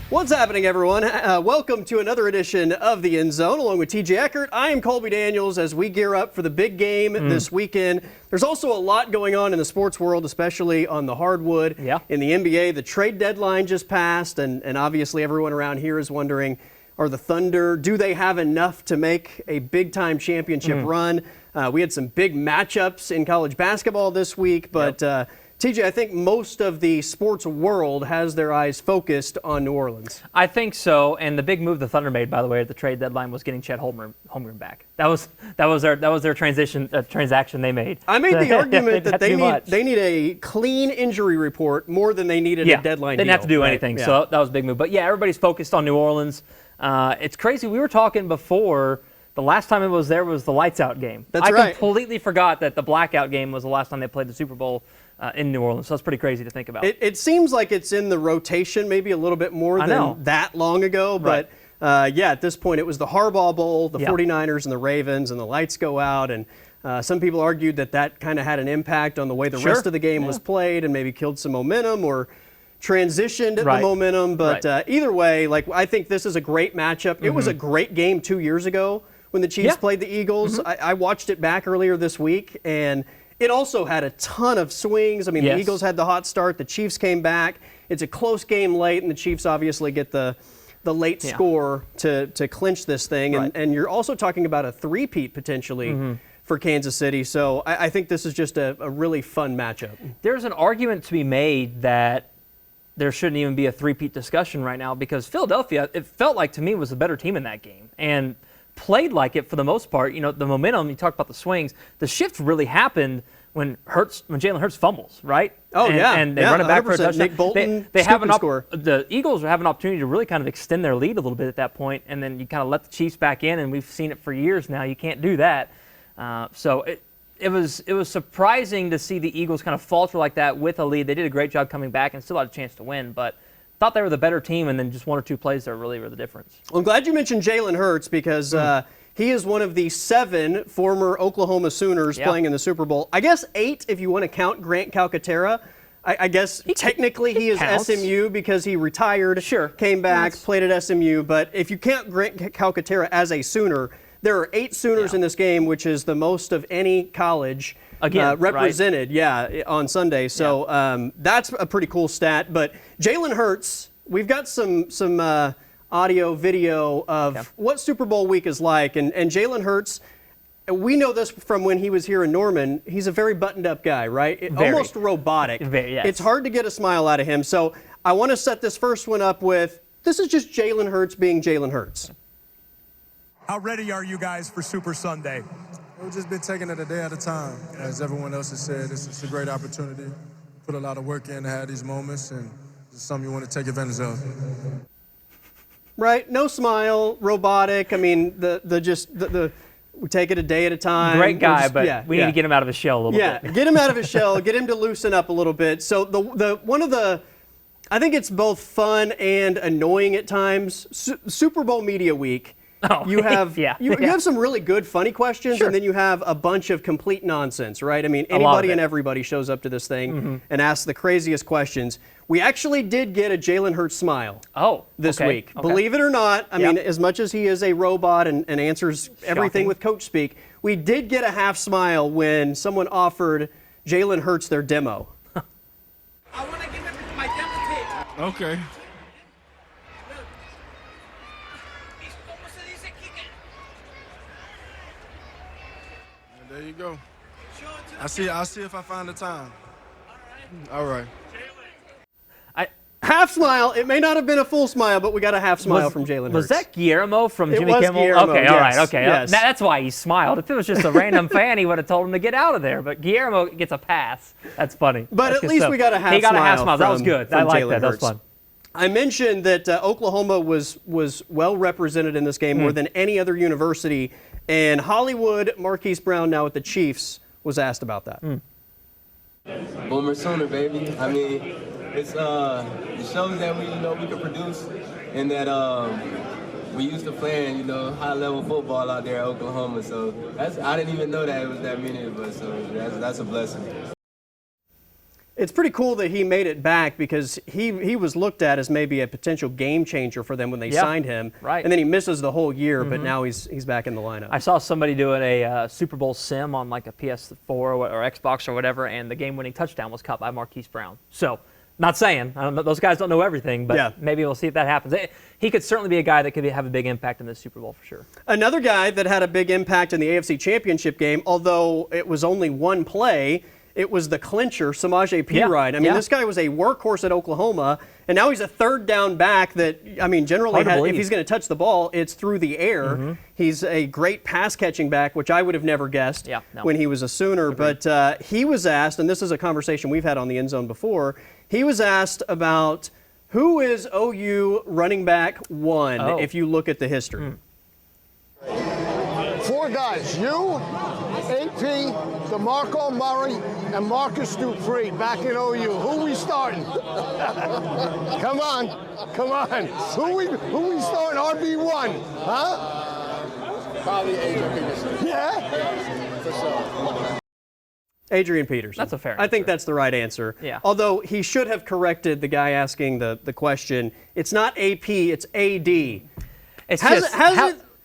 What's happening, everyone? Welcome to another edition of The End Zone, along with TJ ECKERT. I am Colby Daniels as we gear up for the big game this weekend. There's also a lot going on in the sports world, especially on the hardwood. In the NBA, the trade deadline just passed, and obviously everyone around here is wondering, are the Thunder, do they have enough to make a big-time championship run? We had some big matchups in college basketball this week, but TJ, I think most of the sports world has their eyes focused on New Orleans. I think so, and the big move the Thunder made, by the way, at the trade deadline was getting Chet Holmgren back. That was their transaction they made. I made the argument that they need a clean injury report more than they needed a deadline deal. Didn't have to do anything, so that was a big move. But yeah, everybody's focused on New Orleans. It's crazy. We were talking before. The last time it was there was the lights out game. That's right. I completely forgot that the blackout game was the last time they played the Super Bowl in New Orleans. So that's pretty crazy to think about. It seems like it's in the rotation maybe a little bit more than that long ago. But yeah, at this point it was the Harbaugh Bowl, the 49ers and the Ravens, and the lights go out. And some people argued that kind of had an impact on the way the rest of the game was played and maybe killed some momentum or transitioned the momentum. But either way, I think this is a great matchup. It was a great game 2 years ago when the Chiefs played the Eagles. I watched it back earlier this week, and it also had a ton of swings. I mean, the Eagles had the hot start. The Chiefs came back. It's a close game late, and the Chiefs obviously get the late score to clinch this thing. And you're also talking about a three-peat potentially for Kansas City. So I think this is just a really fun matchup. There's an argument to be made that there shouldn't even be a three-peat discussion right now because Philadelphia, it felt like to me, was the better team in that game. And played like it for the most part. You know, the momentum, you talked about the swings, the shift really happened when Jalen Hurts fumbles, right? Oh, and they run it back for a touchdown. Nick Bolton, they have the Eagles have an opportunity to really kind of extend their lead a little bit at that point, and then you kind of let the Chiefs back in, and we've seen it for years now. You can't do that. So it was surprising to see the Eagles kind of falter like that with a lead. They did a great job coming back and still had a chance to win, but thought they were the better team, and then just one or two plays there really were the difference. Well, I'm glad you mentioned Jalen Hurts because he is one of the 7 former Oklahoma Sooners playing in the Super Bowl. I guess 8 if you want to count Grant Calcaterra. I guess technically he is counts. SMU because he retired, came back, played at SMU. But if you count Grant Calcaterra as a Sooner, there are 8 Sooners in this game, which is the most of any college represented on Sunday. So that's a pretty cool stat. But Jalen Hurts, we've got some audio, video of what Super Bowl week is like. And Jalen Hurts, we know this from when he was here in Norman. He's a very buttoned-up guy, right? Almost robotic. It's hard to get a smile out of him. So I want to set this first one up with, this is just Jalen Hurts being Jalen Hurts. How ready are you guys for Super Sunday? We've just been taking it a day at a time. As everyone else has said, it's a great opportunity. Put a lot of work in to have these moments, and it's something you want to take advantage of. Right, no smile, robotic. I mean, we take it a day at a time. Great guy, but we need to get him out of his shell a little bit. Yeah, get him out of his shell, get him to loosen up a little bit. So I think it's both fun and annoying at times. Super Bowl Media Week. You have you have some really good funny questions, and then you have a bunch of complete nonsense, right? I mean, anybody and everybody shows up to this thing and asks the craziest questions. We actually did get a Jalen Hurts smile this week. Believe it or not, I mean, as much as he is a robot and answers everything with coach speak, we did get a half smile when someone offered Jalen Hurts their demo. I want to give him my demo tape. Okay. There you go. I'll see if I find the time. All right. Half smile. It may not have been a full smile, but we got a half smile from Jalen Hurts. Was that Guillermo from Jimmy Kimmel? Guillermo, okay, all right, okay. Yes. That's why he smiled. If it was just a random fan, he would have told him to get out of there. But Guillermo gets a pass. That's funny. But That's at least we got a half smile. He got a half smile. That was good. I like that. That was fun. I mentioned that Oklahoma was well represented in this game more than any other university, and Hollywood Marquise Brown, now with the Chiefs, was asked about that. Boomer Sooner, baby. I mean, it shows that we can produce, and that we used to playing high-level football out there at Oklahoma. So I didn't even know that it was that many of us. So that's a blessing. It's pretty cool that he made it back because he was looked at as maybe a potential game changer for them when they signed him. Right. And then he misses the whole year, but now he's back in the lineup. I saw somebody doing a Super Bowl sim on like a PS4 or Xbox or whatever, and the game-winning touchdown was caught by Marquise Brown. So, not saying. I don't know, those guys don't know everything, but maybe we'll see if that happens. He could certainly be a guy that could have a big impact in this Super Bowl for sure. Another guy that had a big impact in the AFC Championship game, although it was only one play, it was the clincher, Samaje Perine. I mean, this guy was a workhorse at Oklahoma, and now he's a third down back that, I mean, generally, if he's going to touch the ball, it's through the air. He's a great pass-catching back, which I would have never guessed when he was a Sooner. Agreed. But he was asked, and this is a conversation we've had on the End Zone before, he was asked about who is OU running back one if you look at the history. 4 guys, you, AP, DeMarco Murray, and Marcus Dupree back in OU. Who we starting? Come on. Who we starting RB1? Huh? Probably Adrian Peterson. Yeah? For sure. Adrian Peterson. That's a fair answer. I think that's the right answer. Yeah. Although he should have corrected the guy asking the question. It's not AP, it's AD. It's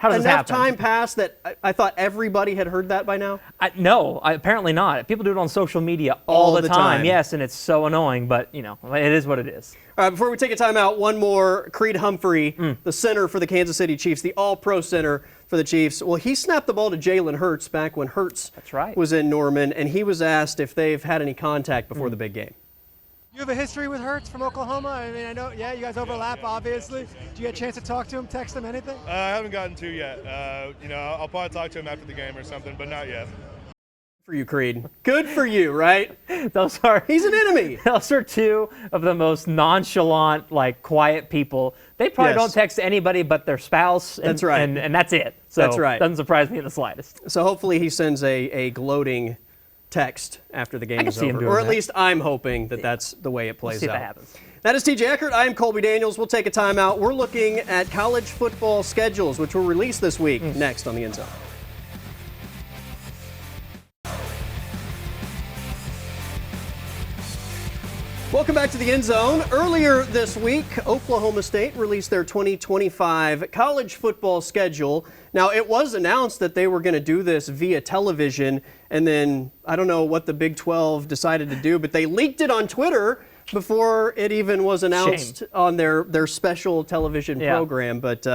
How does enough time pass that I thought everody had heard that by now? No, apparently not. People do it on social media all the time. Yes, and it's so annoying, but, you know, it is what it is. All right, before we take a timeout, one more. Creed Humphrey, the center for the Kansas City Chiefs, the all-pro center for the Chiefs. Well, he snapped the ball to Jalen Hurts back when Hurts was in Norman, and he was asked if they've had any contact before the big game. You have a history with Hurts from Oklahoma? I mean, I know, you guys overlap, obviously. Do you get a chance to talk to him, text him, anything? I haven't gotten to yet. You know, I'll probably talk to him after the game or something, but not yet. For you, Creed. Good for you, right? He's an enemy. Those are two of the most nonchalant, like, quiet people. They probably don't text anybody but their spouse. And, that's right. And that's it. So that's right. Doesn't surprise me in the slightest. So hopefully he sends a gloating text after the game is over. Or at that. least I'm hoping that that's the way it plays We'll see out. if that happens. That is TJ Eckert. I am Colby Daniels. We'll take a timeout. We're looking at college football schedules, which will release this week next on the End Zone. Welcome back to the End Zone. Earlier this week, Oklahoma State released their 2025 college football schedule. Now, it was announced that they were going to do this via television, and then I don't know what the Big 12 decided to do, but they leaked it on Twitter before it even was announced on their special television program. But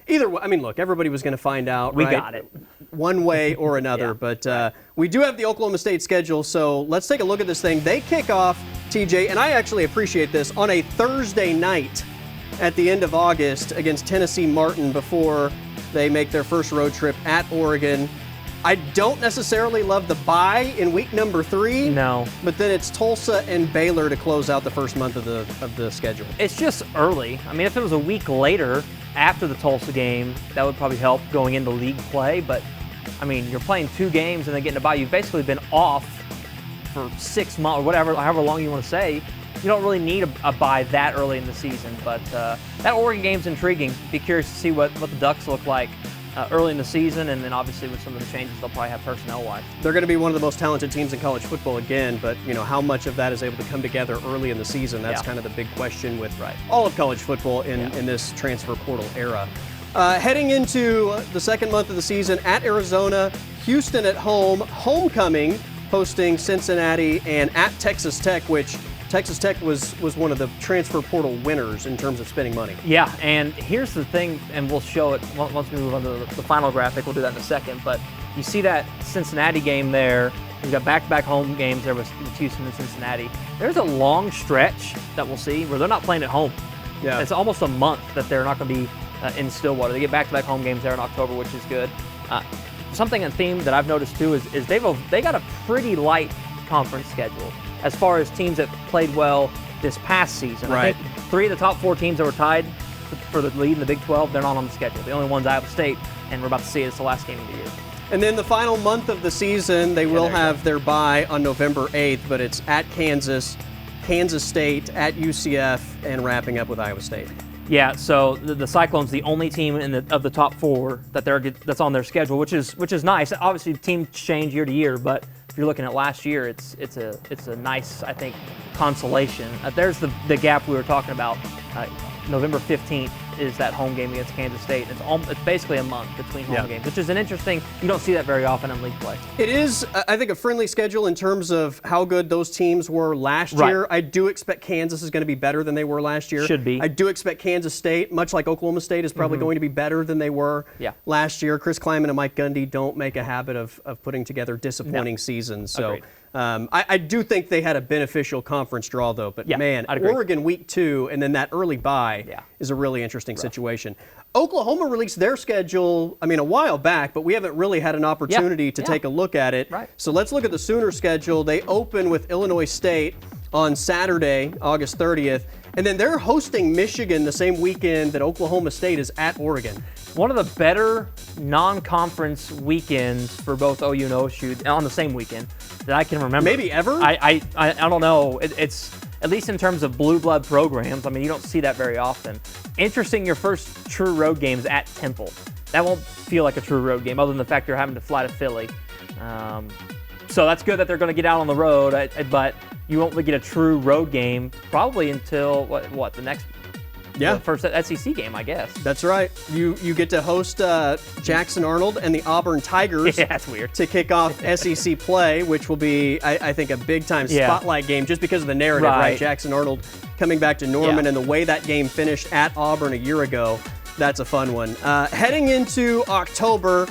either way, I mean, look, everybody was going to find out. We got it. One way or another. But we do have the Oklahoma State schedule, so let's take a look at this thing. They kick off, TJ, and I actually appreciate this, on a Thursday night at the end of August against Tennessee Martin before they make their first road trip at Oregon. I don't necessarily love the bye in week number 3. No. But then it's Tulsa and Baylor to close out the first month of the schedule. It's just early. I mean, if it was a week later after the Tulsa game, that would probably help going into league play. But, I mean, you're playing 2 games and then getting a bye. You've basically been off for 6 months or whatever, however long you want to say. You don't really need a bye that early in the season. But that Oregon game's intriguing. Be curious to see what the Ducks look like early in the season, and then obviously with some of the changes they'll probably have personnel-wise. They're going to be one of the most talented teams in college football again, but you know how much of that is able to come together early in the season. That's kind of the big question with all of college football in this transfer portal era. Heading into the second month of the season at Arizona, Houston at home, homecoming hosting Cincinnati, and at Texas Tech, which Texas Tech was one of the transfer portal winners in terms of spending money. Yeah, and here's the thing, and we'll show it once we move on to the final graphic. We'll do that in a second. But you see that Cincinnati game there. We've got back-to-back home games there with Houston and Cincinnati. There's a long stretch that we'll see where they're not playing at home. Yeah. It's almost a month that they're not going to be in Stillwater. They get back-to-back home games there in October, which is good. Something, a theme that I've noticed too is they got a pretty light conference schedule as far as teams that played well this past season. Right. I think 3 of the top 4 teams that were tied for the lead in the Big 12, they're not on the schedule. The only one's Iowa State, and we're about to see it. It's the last game of the year. And then the final month of the season, they will have their bye on November 8th, but it's at Kansas, Kansas State, at UCF, and wrapping up with Iowa State. Yeah, so the Cyclones, the only team of the top 4 that's on their schedule, which is nice. Obviously, teams change year to year, but if you're looking at last year, it's a nice, I think, consolation. There's the gap we were talking about. November 15th is that home game against Kansas State. It's basically a month between home games, which is an interesting. You don't see that very often in league play. It is, I think, a friendly schedule in terms of how good those teams were last year. I do expect Kansas is going to be better than they were last year. Should be. I do expect Kansas State, much like Oklahoma State, is probably going to be better than they were last year. Chris Kleiman and Mike Gundy don't make a habit of putting together disappointing seasons. So I do think they had a beneficial conference draw, though. But, man, Oregon week 2 and then that early bye is a really interesting situation. Oklahoma released their schedule, a while back, but we haven't really had an opportunity to take a look at it. So let's look at the Sooner schedule. They open with Illinois State on Saturday, August 30th, and then they're hosting Michigan the same weekend that Oklahoma State is at Oregon. One of the better non-conference weekends for both OU and OSU on the same weekend that I can remember. Maybe ever? I don't know. It's at least in terms of blue blood programs. You don't see that very often. Interesting, your first true road game's at Temple. That won't feel like a true road game other than the fact you're having to fly to Philly. So that's good that they're going to get out on the road, but you won't get a true road game probably until the next the first SEC game, I guess. That's right. You get to host Jackson Arnold and the Auburn Tigers. Yeah, that's weird. To kick off SEC play, which will be, I think, a big-time spotlight game just because of the narrative, right? Jackson Arnold coming back to Norman and the way that game finished at Auburn a year ago. That's a fun one. Heading into October,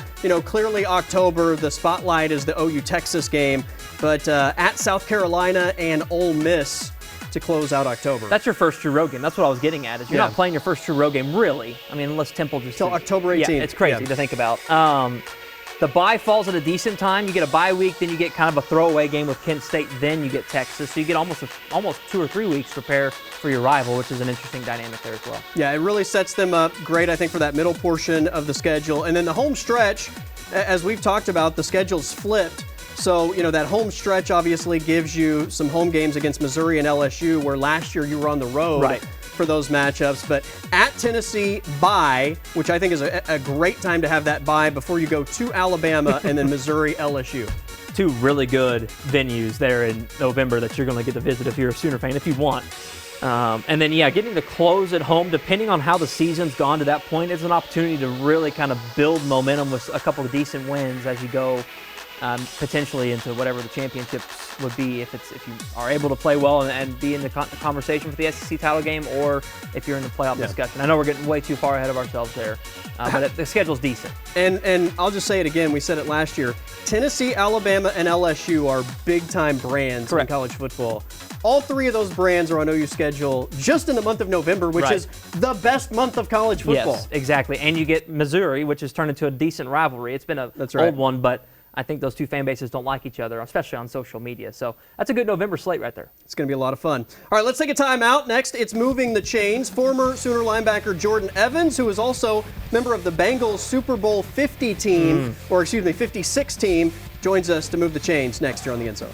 clearly October, the spotlight is the OU-Texas game, but at South Carolina and Ole Miss to close out October. That's your first true road game. That's what I was getting at. Is you're not playing your first true road game, really. Unless Temple just... Till October 18th. Yeah, it's crazy to think about. The bye falls at a decent time. You get a bye week, then you get kind of a throwaway game with Kent State, then you get Texas. So you get almost 2 or 3 weeks to prepare for your rival, which is an interesting dynamic there as well. Yeah, it really sets them up great, I think, for that middle portion of the schedule. And then the home stretch, as we've talked about, the schedule's flipped. So, that home stretch obviously gives you some home games against Missouri and LSU, where last year you were on the road for those matchups. But at Tennessee, bye, which I think is a great time to have that bye before you go to Alabama and then Missouri, LSU. 2 really good venues there in November that you're going to get to visit if you're a Sooner fan, if you want. And then, getting to close at home, depending on how the season's gone to that point, is an opportunity to really kind of build momentum with a couple of decent wins as you go potentially into whatever the championships would be, if you are able to play well and be in the conversation for the SEC title game, or if you're in the playoff discussion. I know we're getting way too far ahead of ourselves there, but the schedule's decent. And I'll just say it again, we said it last year, Tennessee, Alabama, and LSU are big-time brands in college football. All 3 of those brands are on OU's schedule just in the month of November, which is the best month of college football. Yes, exactly. And you get Missouri, which has turned into a decent rivalry. It's been an old one, but I think those 2 fan bases don't like each other, especially on social media. So that's a good November slate right there. It's going to be a lot of fun. All right, let's take a time out. Next, it's Moving the Chains. Former Sooner linebacker Jordan Evans, who is also member of the Bengals Super Bowl 50 team, 56 team, joins us to Move the Chains next here on the End Zone.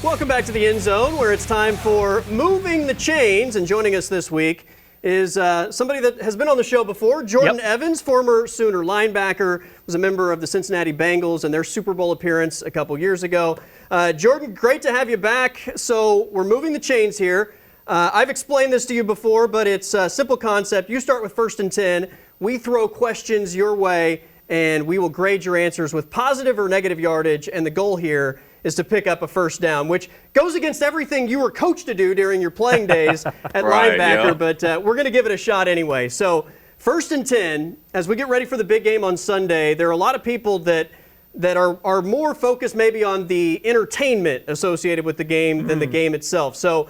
Welcome back to the End Zone, where it's time for Moving the Chains. And joining us this week is somebody that has been on the show before, Jordan Evans, former Sooner linebacker, was a member of the Cincinnati Bengals and their Super Bowl appearance a couple years ago. Jordan, great to have you back. So we're moving the chains here. I've explained this to you before, but it's a simple concept. You start with 1st and 10. We throw questions your way, and we will grade your answers with positive or negative yardage. And the goal here is to pick up a first down, which goes against everything you were coached to do during your playing days at linebacker, but we're going to give it a shot anyway. So 1st and 10, as we get ready for the big game on Sunday, there are a lot of people that are more focused maybe on the entertainment associated with the game than the game itself. So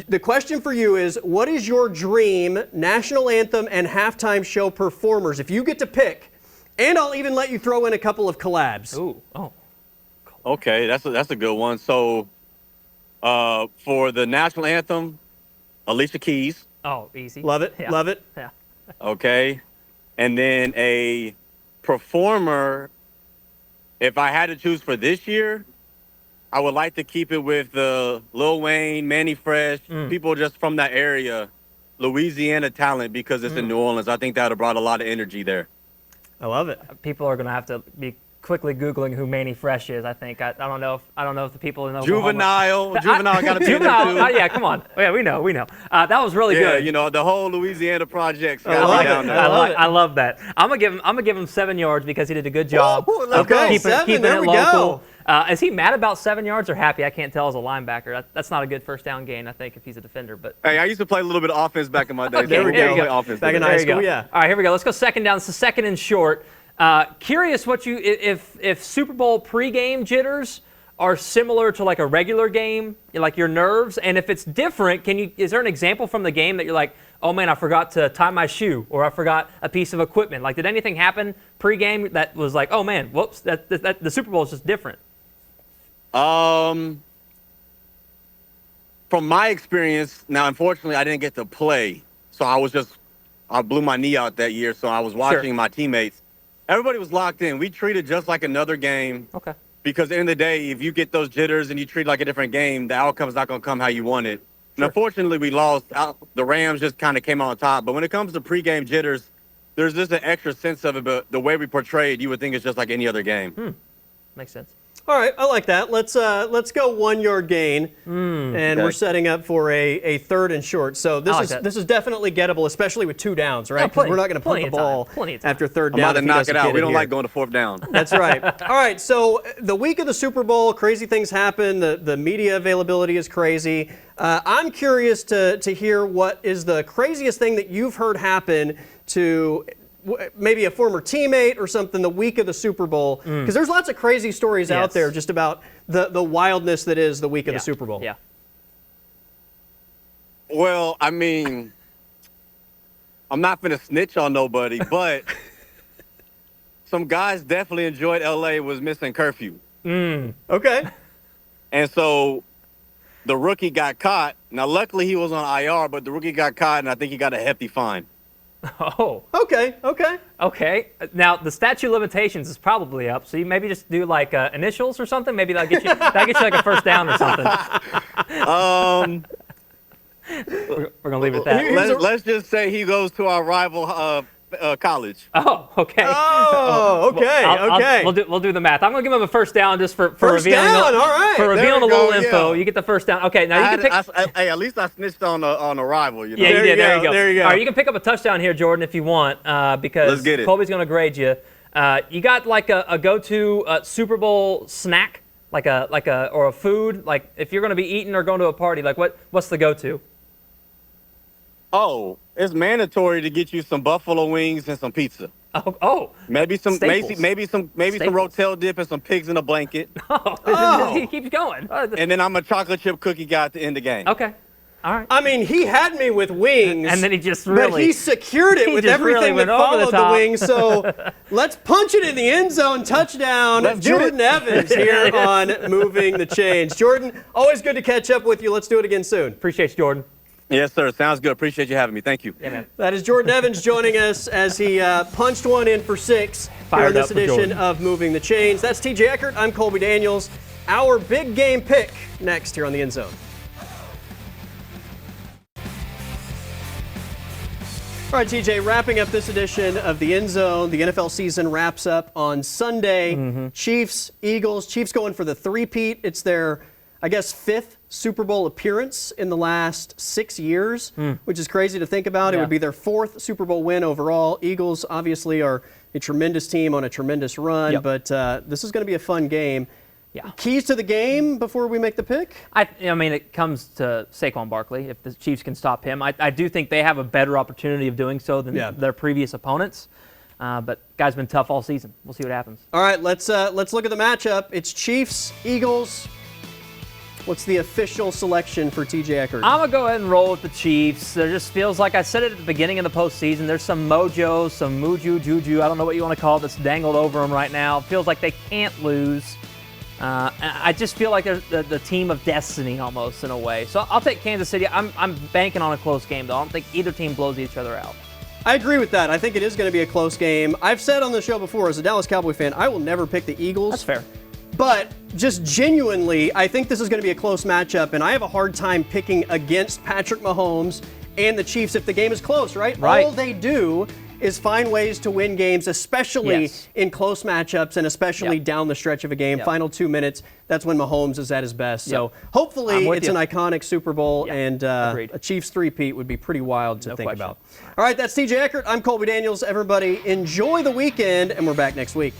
the question for you is, what is your dream national anthem and halftime show performers? If you get to pick, and I'll even let you throw in a couple of collabs. Okay, that's a good one. So, for the national anthem, Alicia Keys. Oh, easy. Love it. Love it. Yeah. Okay, and then a performer. If I had to choose for this year, I would like to keep it with Lil Wayne, Manny Fresh, people just from that area. Louisiana talent because it's in New Orleans. I think that would have brought a lot of energy there. I love it. People are going to have to be quickly Googling who Manny Fresh is. I think I don't know if the people in Oklahoma. Juvenile got to be in there too. Yeah, come on. Yeah, we know. That was really good. Yeah, the whole Louisiana projects. I love it. Down there. I love that. I'm gonna give him 7 yards because he did a good job. Okay, keeping there it we local. go. Is he mad about 7 yards or happy? I can't tell as a linebacker. That's not a good first down gain, I think, if he's a defender. But hey, I used to play a little bit of offense back in my day. Okay, there we go. Offense Back in high school, yeah. All right, here we go. Let's go second down. It's the second and short. Curious what if Super Bowl pregame jitters are similar to like a regular game, like your nerves, and if it's different, is there an example from the game that you're like, oh man, I forgot to tie my shoe, or I forgot a piece of equipment? Like, did anything happen pregame that was like, oh man, whoops, that the Super Bowl is just different? From my experience, now unfortunately I didn't get to play, so I blew my knee out that year, so I was watching my teammates. Everybody was locked in. We treated just like another game. Okay. Because at the end of the day, if you get those jitters and you treat it like a different game, the outcome's not going to come how you want it. Sure. And unfortunately, we lost. The Rams just kind of came on top. But when it comes to pregame jitters, there's just an extra sense of it. But the way we portrayed, you would think it's just like any other game. Makes sense. All right, I like that. Let's go 1 yard gain, and we're setting up for a third and short. So this is definitely gettable, especially with 2 downs, right? Because we're not going to punt the ball after third down. I'm about to knock it out. We don't like going to 4th down. That's right. All right, so the week of the Super Bowl, crazy things happen. The media availability is crazy. I'm curious to hear what is the craziest thing that you've heard happen to maybe a former teammate or something the week of the Super Bowl, because there's lots of crazy stories out there just about the wildness that is the week of the Super Bowl. Yeah. Well, I mean, I'm not going to snitch on nobody, but some guys definitely enjoyed LA was missing curfew. Okay. And so the rookie got caught. Now, luckily he was on IR, but the rookie got caught, and I think he got a hefty fine. Oh. Okay. Now the statute of limitations is probably up, so you maybe just do like initials or something. Maybe that'll get you like a first down or something. We're gonna leave it at that. Let's just say he goes to our rival college. Oh, okay. Oh, okay. We'll do the math. I'm gonna give him a first down just for first revealing. Down, all right. For revealing a little info, you get the first down. Okay, now you can pick. Hey, at least I snitched on a rival. You know? Yeah, you did. There you go. There you go. All right, you can pick up a touchdown here, Jordan, if you want, because let's get it. Colby's gonna grade you. You got like a go-to Super Bowl snack, like a food, like if you're gonna be eating or going to a party, like what's the go-to? Oh, it's mandatory to get you some buffalo wings and some pizza. Oh. Maybe some Staples. maybe some Rotel dip and some pigs in a blanket. He keeps going. And then I'm a chocolate chip cookie guy at the end of the game. Okay. All right. I mean, he had me with wings. And then he just But he secured it with everything that followed the wings. So let's punch it in the end zone. Touchdown. Jordan Evans here on Moving the Chains. Jordan, always good to catch up with you. Let's do it again soon. Appreciate you, Jordan. Yes, sir. Sounds good. Appreciate you having me. Thank you. Yeah, man. That is Jordan Evans joining us as he punched one in for 6 here in this edition of Moving the Chains. That's TJ ECKERT. I'm Colby Daniels. Our big game pick next here on the End Zone. All right, TJ, wrapping up this edition of the End Zone. The NFL season wraps up on Sunday. Chiefs, Eagles. Chiefs going for the three-peat. It's their, I guess, 5th Super Bowl appearance in the last 6 years, which is crazy to think about. It would be their 4th Super Bowl win overall. Eagles obviously are a tremendous team on a tremendous run, but this is going to be a fun game. Yeah. Keys to the game before we make the pick? I mean, it comes to Saquon Barkley. If the Chiefs can stop him, I do think they have a better opportunity of doing so than their previous opponents. But guy's been tough all season. We'll see what happens. All right, let's look at the matchup. It's Chiefs, Eagles. What's the official selection for TJ ECKERT? I'm going to go ahead and roll with the Chiefs. There just feels like, I said it at the beginning of the postseason, there's some mojo, some juju, I don't know what you want to call it, that's dangled over them right now. It feels like they can't lose. I just feel like they're the team of destiny almost in a way. So I'll take Kansas City. I'm banking on a close game, though. I don't think either team blows each other out. I agree with that. I think it is going to be a close game. I've said on the show before, as a Dallas Cowboy fan, I will never pick the Eagles. That's fair. But just genuinely, I think this is going to be a close matchup, and I have a hard time picking against Patrick Mahomes and the Chiefs if the game is close, right? Right. All they do is find ways to win games, especially in close matchups and especially down the stretch of a game. Final 2 minutes, that's when Mahomes is at his best. So hopefully it's an iconic Super Bowl, and a Chiefs three-peat would be pretty wild to think about. All right, that's TJ Eckert. I'm Colby Daniels. Everybody enjoy the weekend, and we're back next week.